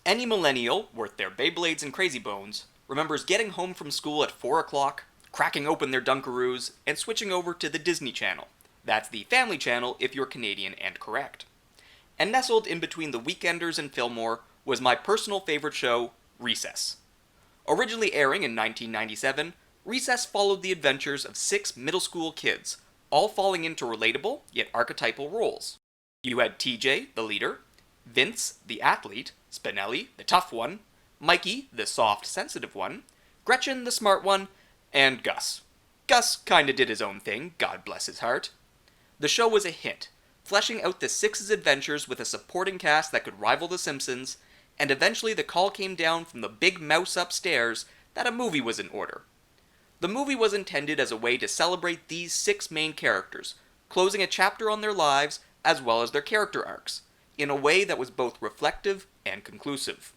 Any millennial worth their Beyblades and Crazy Bones remembers getting home from school at 4 o'clock, cracking open their Dunkaroos, and switching over to the Disney Channel. That's the family channel if you're Canadian and correct. And nestled in between the Weekenders and Fillmore was my personal favorite show, Recess. Originally airing in 1997, Recess followed the adventures of 6 middle school kids, all falling into relatable yet archetypal roles. You had TJ, the leader, Vince, the athlete, Spinelli, the tough one, Mikey, the soft, sensitive one, Gretchen, the smart one, and Gus. Gus kinda did his own thing, God bless his heart. The show was a hit, fleshing out the Six's adventures with a supporting cast that could rival The Simpsons, and eventually the call came down from the big mouse upstairs that a movie was in order. The movie was intended as a way to celebrate these 6 main characters, closing a chapter on their lives as well as their character arcs, in a way that was both reflective and conclusive.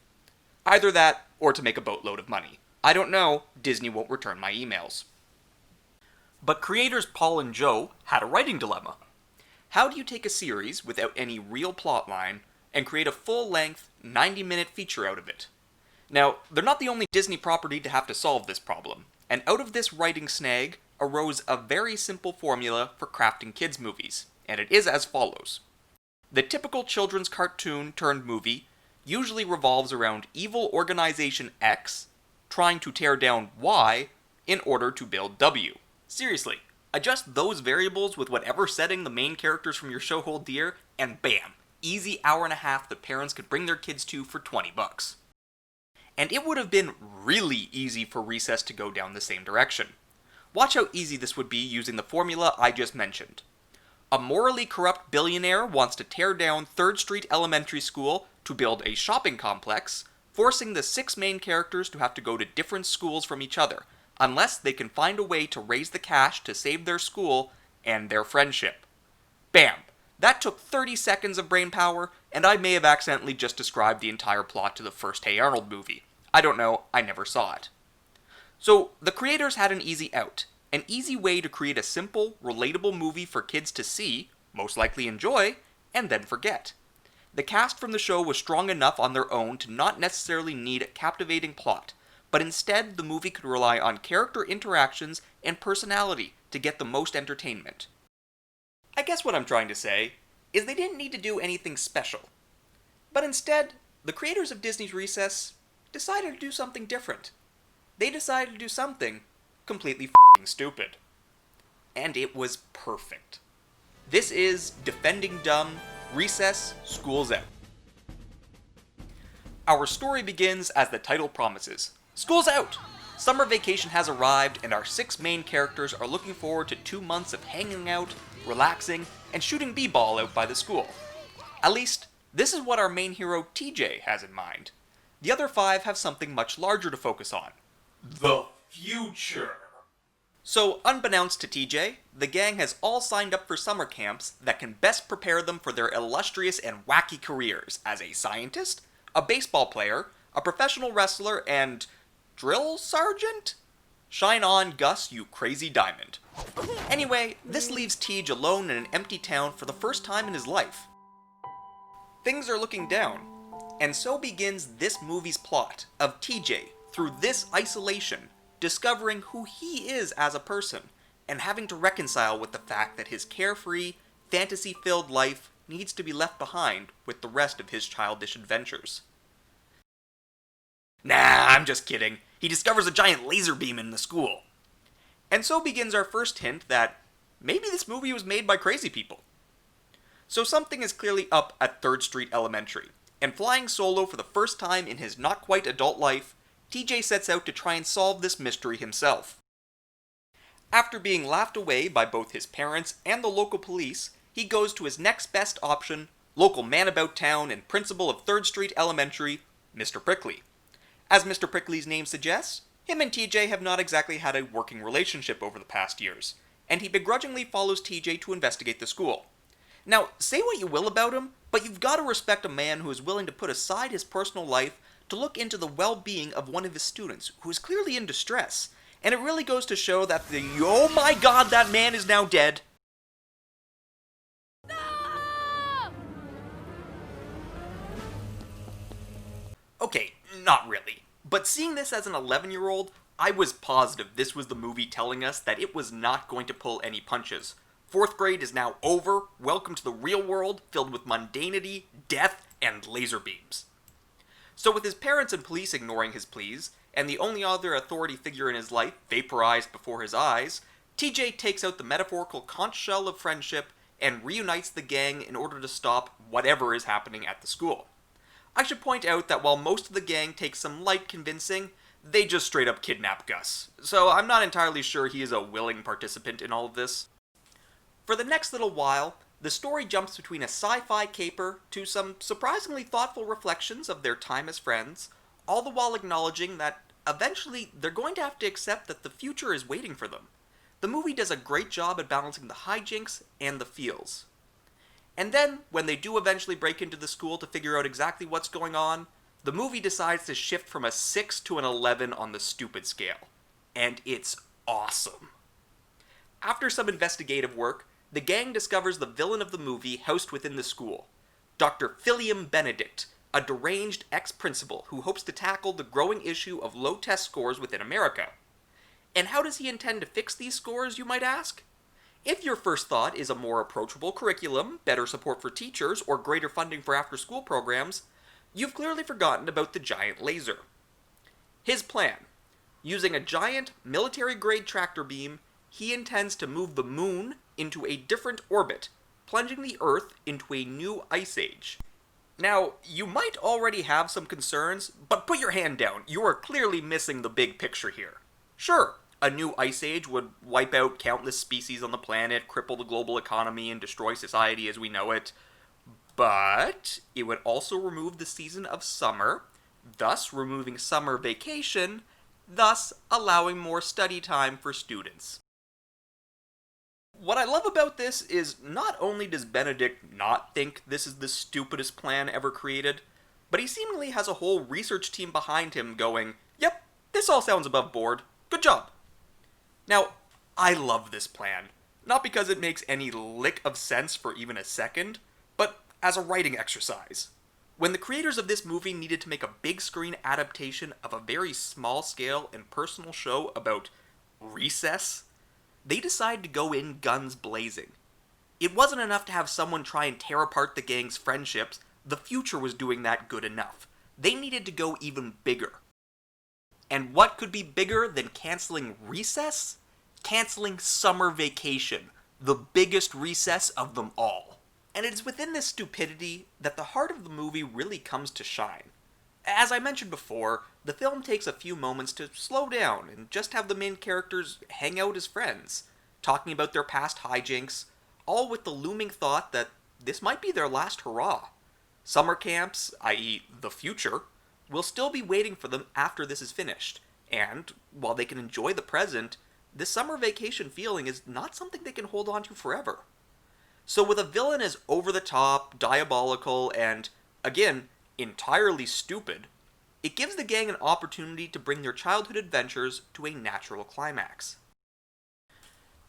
Either that, or to make a boatload of money. I don't know, Disney won't return my emails. But creators Paul and Joe had a writing dilemma. How do you take a series without any real plotline and create a full-length, 90-minute feature out of it? Now, they're not the only Disney property to have to solve this problem, and out of this writing snag arose a very simple formula for crafting kids' movies, and it is as follows. The typical children's cartoon turned movie usually revolves around evil organization X trying to tear down Y in order to build W. Seriously, adjust those variables with whatever setting the main characters from your show hold dear, and bam, easy hour and a half that parents could bring their kids to for $20. And it would have been really easy for Recess to go down the same direction. Watch how easy this would be using the formula I just mentioned. A morally corrupt billionaire wants to tear down 3rd Street Elementary School to build a shopping complex, forcing the 6 main characters to have to go to different schools from each other, unless they can find a way to raise the cash to save their school and their friendship. Bam! That took 30 seconds of brainpower, and I may have accidentally just described the entire plot to the first Hey Arnold movie. I don't know, I never saw it. So, the creators had an easy out. An easy way to create a simple, relatable movie for kids to see, most likely enjoy, and then forget. The cast from the show was strong enough on their own to not necessarily need a captivating plot, but instead the movie could rely on character interactions and personality to get the most entertainment. I guess what I'm trying to say is they didn't need to do anything special. But instead, the creators of Disney's Recess decided to do something different. They decided to do something completely f***ing stupid. And it was perfect. This is Defending Dumb, Recess, School's Out. Our story begins as the title promises. School's out! Summer vacation has arrived, and our 6 main characters are looking forward to 2 months of hanging out, relaxing, and shooting b-ball out by the school. At least, this is what our main hero TJ has in mind. The other 5 have something much larger to focus on. The future. So, unbeknownst to TJ, the gang has all signed up for summer camps that can best prepare them for their illustrious and wacky careers as a scientist, a baseball player, a professional wrestler, and drill sergeant? Shine on, Gus, you crazy diamond. Anyway, this leaves Tej alone in an empty town for the first time in his life. Things are looking down, and so begins this movie's plot of TJ, through this isolation, discovering who he is as a person, and having to reconcile with the fact that his carefree, fantasy-filled life needs to be left behind with the rest of his childish adventures. Nah, I'm just kidding. He discovers a giant laser beam in the school. And so begins our first hint that maybe this movie was made by crazy people. So something is clearly up at 3rd Street Elementary, and flying solo for the first time in his not-quite-adult life, TJ sets out to try and solve this mystery himself. After being laughed away by both his parents and the local police, he goes to his next best option, local man about town and principal of 3rd Street Elementary, Mr. Prickly. As Mr. Prickly's name suggests, him and TJ have not exactly had a working relationship over the past years, and he begrudgingly follows TJ to investigate the school. Now, say what you will about him, but you've got to respect a man who is willing to put aside his personal life to look into the well-being of one of his students, who is clearly in distress, and it really goes to show that the oh my god, that man is now dead. Okay, not really. But seeing this as an 11-year-old, I was positive this was the movie telling us that it was not going to pull any punches. Fourth grade is now over, welcome to the real world, filled with mundanity, death, and laser beams. So with his parents and police ignoring his pleas, and the only other authority figure in his life vaporized before his eyes, TJ takes out the metaphorical conch shell of friendship and reunites the gang in order to stop whatever is happening at the school. I should point out that while most of the gang takes some light convincing, they just straight up kidnap Gus, so I'm not entirely sure he is a willing participant in all of this. For the next little while, the story jumps between a sci-fi caper to some surprisingly thoughtful reflections of their time as friends, all the while acknowledging that eventually they're going to have to accept that the future is waiting for them. The movie does a great job at balancing the hijinks and the feels. And then, when they do eventually break into the school to figure out exactly what's going on, the movie decides to shift from a 6 to an 11 on the stupid scale. And it's awesome. After some investigative work, the gang discovers the villain of the movie housed within the school, Dr. Philium Benedict, a deranged ex-principal who hopes to tackle the growing issue of low test scores within America. And how does he intend to fix these scores, you might ask? If your first thought is a more approachable curriculum, better support for teachers, or greater funding for after-school programs, you've clearly forgotten about the giant laser. His plan: using a giant, military-grade tractor beam, he intends to move the moon into a different orbit, plunging the Earth into a new ice age. Now, you might already have some concerns, but put your hand down, you are clearly missing the big picture here. Sure, a new ice age would wipe out countless species on the planet, cripple the global economy, and destroy society as we know it. But it would also remove the season of summer, thus removing summer vacation, thus allowing more study time for students. What I love about this is not only does Benedict not think this is the stupidest plan ever created, but he seemingly has a whole research team behind him going, "Yep, this all sounds above board. Good job." Now, I love this plan. Not because it makes any lick of sense for even a second, but as a writing exercise. When the creators of this movie needed to make a big screen adaptation of a very small scale and personal show about recess, they decided to go in guns blazing. It wasn't enough to have someone try and tear apart the gang's friendships, the future was doing that good enough. They needed to go even bigger. And what could be bigger than canceling recess? Canceling summer vacation, the biggest recess of them all. And it is within this stupidity that the heart of the movie really comes to shine. As I mentioned before, the film takes a few moments to slow down and just have the main characters hang out as friends, talking about their past hijinks, all with the looming thought that this might be their last hurrah. Summer camps, i.e. the future, will still be waiting for them after this is finished, and while they can enjoy the present, this summer vacation feeling is not something they can hold on to forever. So with a villain as over-the-top, diabolical, and, again, entirely stupid, it gives the gang an opportunity to bring their childhood adventures to a natural climax.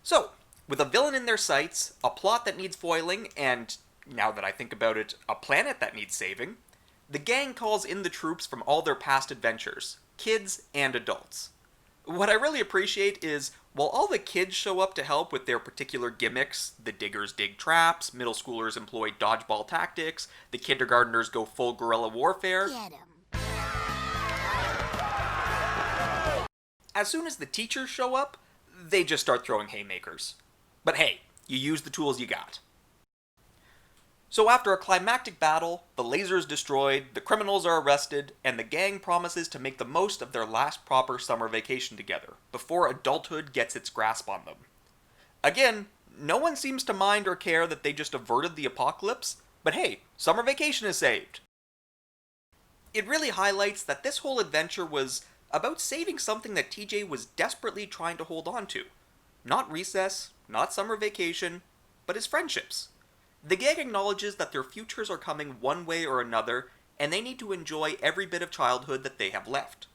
So, with a villain in their sights, a plot that needs foiling, and, now that I think about it, a planet that needs saving, the gang calls in the troops from all their past adventures, kids and adults. What I really appreciate is, while all the kids show up to help with their particular gimmicks, the diggers dig traps, middle schoolers employ dodgeball tactics, the kindergartners go full guerrilla warfare. Get 'em. As soon as the teachers show up, they just start throwing haymakers. But hey, you use the tools you got. So after a climactic battle, the laser is destroyed, the criminals are arrested, and the gang promises to make the most of their last proper summer vacation together, before adulthood gets its grasp on them. Again, no one seems to mind or care that they just averted the apocalypse, but hey, summer vacation is saved. It really highlights that this whole adventure was about saving something that TJ was desperately trying to hold on to. Not recess, not summer vacation, but his friendships. The gang acknowledges that their futures are coming one way or another, and they need to enjoy every bit of childhood that they have left.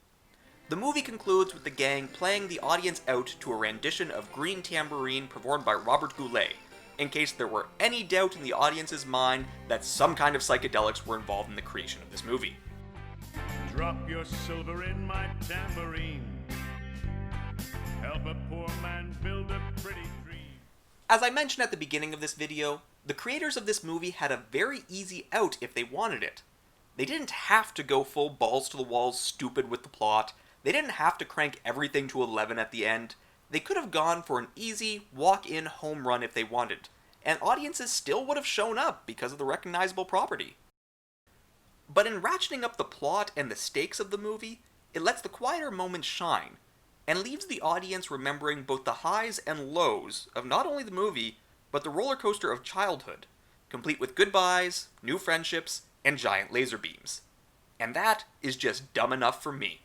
The movie concludes with the gang playing the audience out to a rendition of Green Tambourine performed by Robert Goulet, in case there were any doubt in the audience's mind that some kind of psychedelics were involved in the creation of this movie. drop your silver in my tambourine. Help a poor man build a pretty dream. As I mentioned at the beginning of this video, the creators of this movie had a very easy out if they wanted it. They didn't have to go full balls to the walls stupid with the plot. They didn't have to crank everything to 11 at the end. They could have gone for an easy, walk-in home run if they wanted, and audiences still would have shown up because of the recognizable property. But in ratcheting up the plot and the stakes of the movie, it lets the quieter moments shine, and leaves the audience remembering both the highs and lows of not only the movie, but the roller coaster of childhood, complete with goodbyes, new friendships, and giant laser beams. And that is just dumb enough for me.